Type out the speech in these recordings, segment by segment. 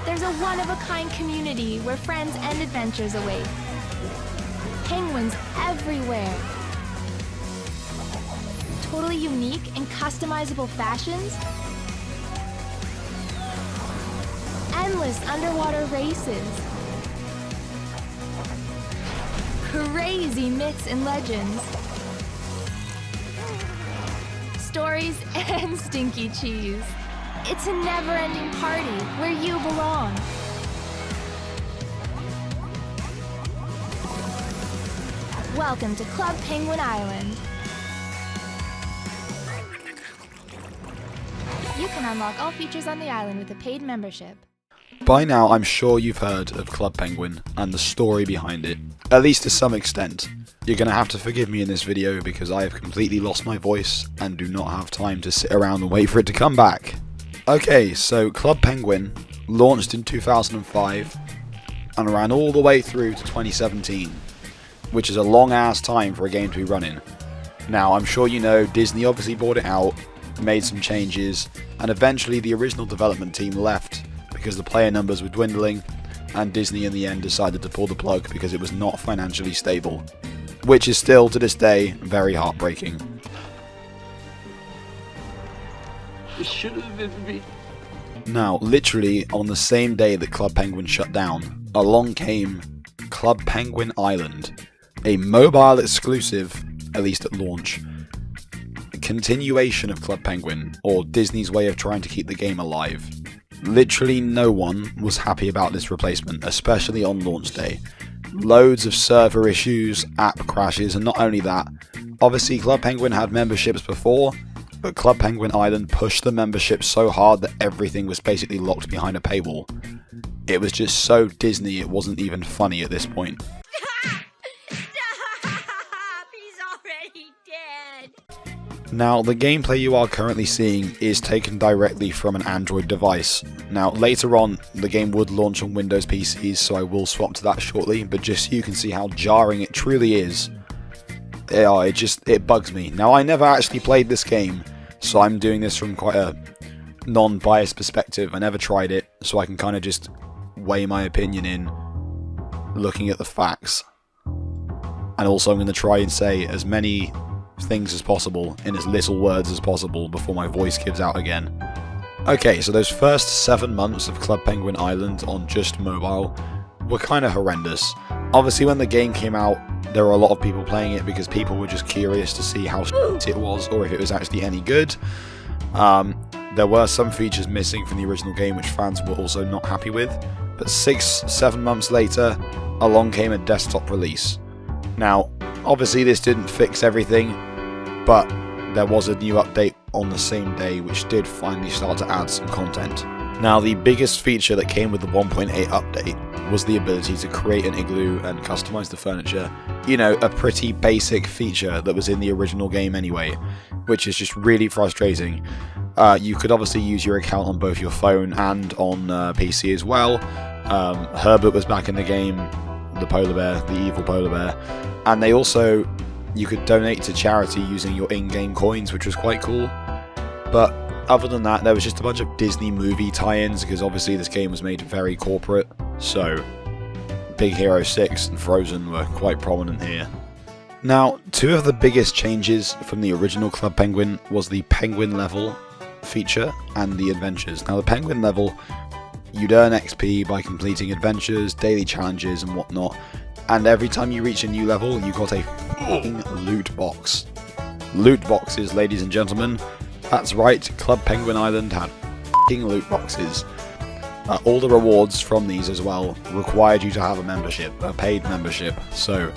there's a one-of-a-kind community where friends and adventures await. Penguins everywhere. Totally unique and customizable fashions. Endless underwater races. Crazy myths and legends. Stories and stinky cheese. It's a never-ending party where you belong. Welcome to Club Penguin Island. You can unlock all features on the island with a paid membership. By now, I'm sure you've heard of Club Penguin and the story behind it, at least to some extent. You're going to have to forgive me in this video because I have completely lost my voice and do not have time to sit around and wait for it to come back. Okay, so Club Penguin launched in 2005 and ran all the way through to 2017, which is a long ass time for a game to be running. Now, I'm sure you know Disney obviously bought it out, made some changes, and eventually the original development team left because the player numbers were dwindling, and Disney in the end decided to pull the plug because it was not financially stable, which is still to this day very heartbreaking. It should have been me. Now, literally on the same day that Club Penguin shut down, along came Club Penguin Island, a mobile exclusive, at least at launch, continuation of Club Penguin, or Disney's way of trying to keep the game alive. Literally no one was happy about this replacement, especially on launch day. Loads of server issues, app crashes, and not only that, obviously Club Penguin had memberships before, but Club Penguin Island pushed the membership so hard that everything was basically locked behind a paywall. It was just so Disney it wasn't even funny at this point. He's already dead! Now, the gameplay you are currently seeing is taken directly from an Android device. Now, later on, the game would launch on Windows PCs, so I will swap to that shortly, but just so you can see how jarring it truly is. It bugs me. Now, I never actually played this game, so I'm doing this from quite a non-biased perspective. I never tried it, so I can kind of just weigh my opinion in looking at the facts. And also I'm going to try and say as many things as possible in as little words as possible before my voice gives out again. Okay, so those first 7 months of Club Penguin Island on just mobile were kind of horrendous. Obviously when the game came out, there were a lot of people playing it because people were just curious to see how it was or if it was actually any good. There were some features missing from the original game which fans were also not happy with, but 6-7 months later, along came a desktop release. Now, obviously this didn't fix everything, but there was a new update on the same day which did finally start to add some content. Now, the biggest feature that came with the 1.8 update was the ability to create an igloo and customize the furniture. You know, a pretty basic feature that was in the original game anyway, which is just really frustrating. You could obviously use your account on both your phone and on PC as well. Herbert was back in the game, the polar bear, the evil polar bear, and they also, you could donate to charity using your in-game coins, which was quite cool. But other than that, there was just a bunch of Disney movie tie-ins, because obviously this game was made very corporate, so Big Hero 6 and Frozen were quite prominent here. Now, two of the biggest changes from the original Club Penguin was the Penguin level feature and the adventures. Now, the Penguin level, you'd earn XP by completing adventures, daily challenges and whatnot, and every time you reach a new level, you got a f***ing loot box. Loot boxes, ladies and gentlemen. That's right, Club Penguin Island had f***ing loot boxes. All the rewards from these as well required you to have a membership, a paid membership. So,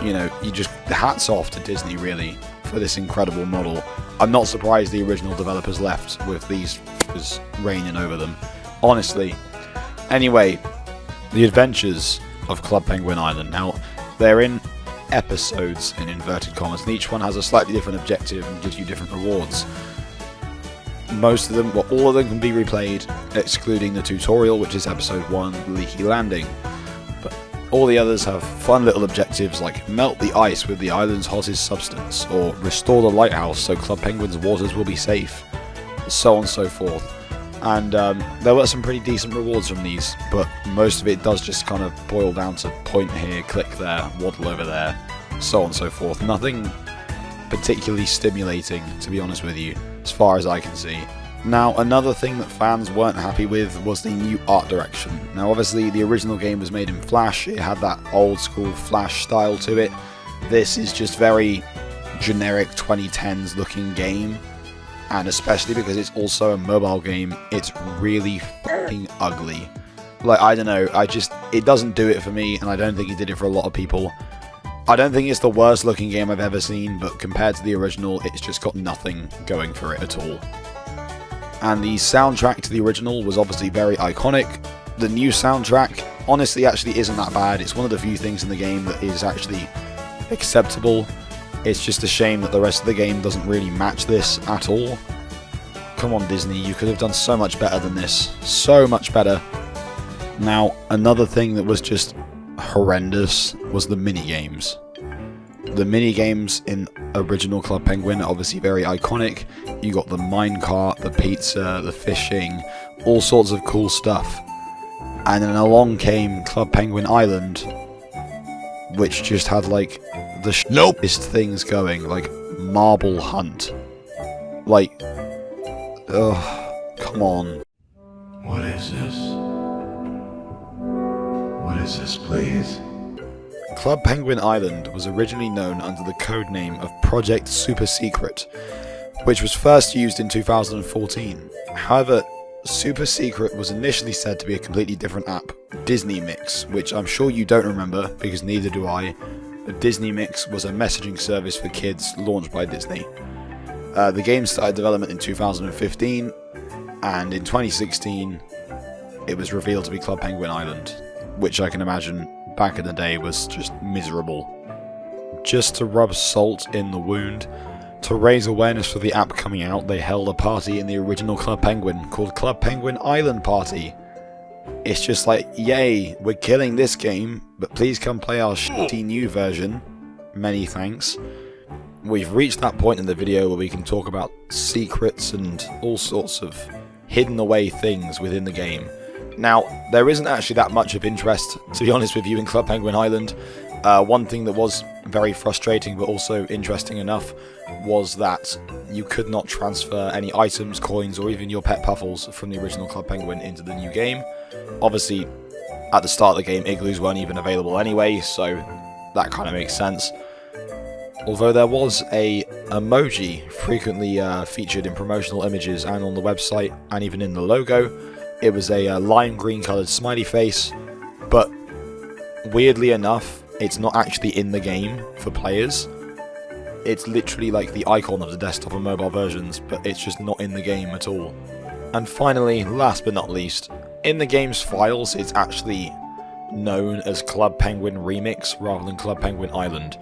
you know, you just, hats off to Disney really for this incredible model. I'm not surprised the original developers left with these f***ers reigning over them. Honestly. Anyway, the adventures of Club Penguin Island. Now, they're in episodes in inverted commas, and each one has a slightly different objective and gives you different rewards. Most of them, well, all of them can be replayed, excluding the tutorial, which is episode 1, Leaky Landing. But all the others have fun little objectives like melt the ice with the island's hottest substance, or restore the lighthouse so Club Penguin's waters will be safe, so on and so forth. and there were some pretty decent rewards from these, but most of it does just kind of boil down to point here, click there, waddle over there, so on and so forth. Nothing particularly stimulating, to be honest with you, as far as I can see. Now, another thing that fans weren't happy with was the new art direction. Now, obviously, the original game was made in Flash. It had that old school Flash style to it. This is just very generic 2010s looking game, and especially because it's also a mobile game, it's really fucking ugly. Like, I don't know, it doesn't do it for me, and I don't think it did it for a lot of people. I don't think it's the worst looking game I've ever seen, but compared to the original, it's just got nothing going for it at all. And the soundtrack to the original was obviously very iconic. The new soundtrack, honestly, actually isn't that bad. It's one of the few things in the game that is actually acceptable. It's just a shame that the rest of the game doesn't really match this at all. Come on, Disney, you could have done so much better than this. So much better. Now, another thing that was just horrendous was the minigames. The minigames in original Club Penguin are obviously very iconic. You got the minecart, the pizza, the fishing, all sorts of cool stuff. And then along came Club Penguin Island, which just had like the shittiest things going, like Marble Hunt. Like, ugh, come on. What is this? What is this, please? Club Penguin Island was originally known under the codename of Project Super Secret, which was first used in 2014. However, Super Secret was initially said to be a completely different app, Disney Mix, which I'm sure you don't remember because neither do I. But Disney Mix was a messaging service for kids launched by Disney. The game started development in 2015, and in 2016 it was revealed to be Club Penguin Island, which I can imagine back in the day was just miserable. Just to rub salt in the wound, to raise awareness for the app coming out, they held a party in the original Club Penguin called Club Penguin Island Party. It's just like, yay, we're killing this game, but please come play our shitty new version. Many thanks. We've reached that point in the video where we can talk about secrets and all sorts of hidden away things within the game. Now, there isn't actually that much of interest, to be honest with you, in Club Penguin Island. One thing that was very frustrating but also interesting enough was that you could not transfer any items, coins, or even your pet Puffles from the original Club Penguin into the new game. Obviously, at the start of the game, Igloos weren't even available anyway, so that kind of makes sense. Although there was a emoji frequently featured in promotional images and on the website, and even in the logo. It was a lime green coloured smiley face, but weirdly enough, it's not actually in the game for players. It's literally like the icon of the desktop and mobile versions, but it's just not in the game at all. And finally, last but not least, in the game's files, it's actually known as Club Penguin Remix rather than Club Penguin Island,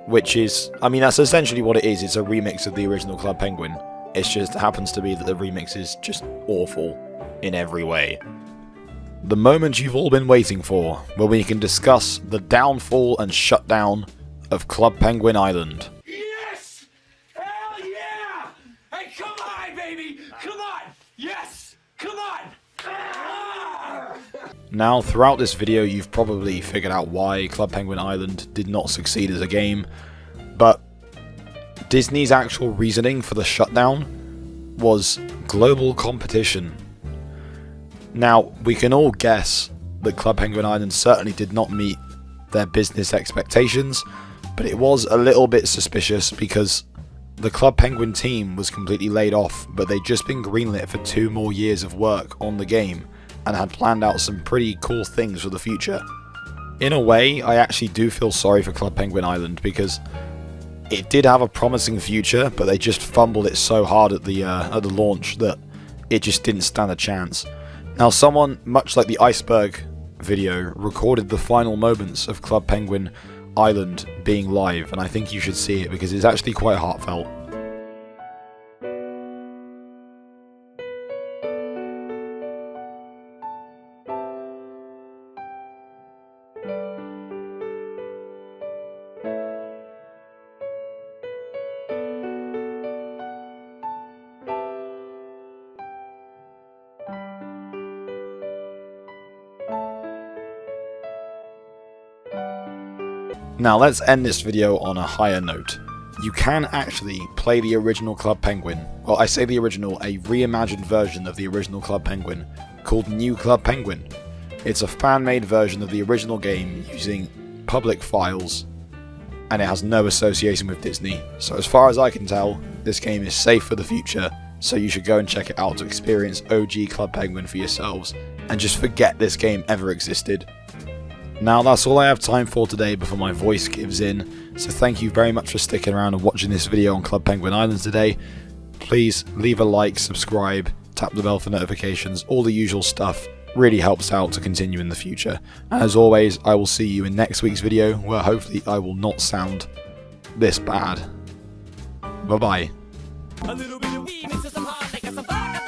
which is, I mean, that's essentially what it is. It's a remix of the original Club Penguin. It just happens to be that the remix is just awful in every way. The moment you've all been waiting for, where we can discuss the downfall and shutdown of Club Penguin Island. Yes! Hell yeah! Hey, come on, baby! Come on! Yes! Come on! Ah! Now, throughout this video, you've probably figured out why Club Penguin Island did not succeed as a game, but Disney's actual reasoning for the shutdown was global competition. Now, we can all guess that Club Penguin Island certainly did not meet their business expectations, but it was a little bit suspicious because the Club Penguin team was completely laid off, but they'd just been greenlit for 2 more years of work on the game and had planned out some pretty cool things for the future. In a way, I actually do feel sorry for Club Penguin Island because it did have a promising future, but they just fumbled it so hard at the launch that it just didn't stand a chance. Now, someone, much like the Iceberg video, recorded the final moments of Club Penguin Island being live, and I think you should see it because it's actually quite heartfelt. Now let's end this video on a higher note. You can actually play the original Club Penguin, well I say the original, a reimagined version of the original Club Penguin called New Club Penguin. It's a fan-made version of the original game using public files, and it has no association with Disney. So as far as I can tell, this game is safe for the future, so you should go and check it out to experience OG Club Penguin for yourselves, and just forget this game ever existed. Now that's all I have time for today before my voice gives in, so thank you very much for sticking around and watching this video on Club Penguin Island today. Please leave a like, subscribe, tap the bell for notifications, all the usual stuff. Really helps out to continue in the future. And as always, I will see you in next week's video, where hopefully I will not sound this bad. Bye bye. A little bit of weed mixed with some hard liquor, some vodka.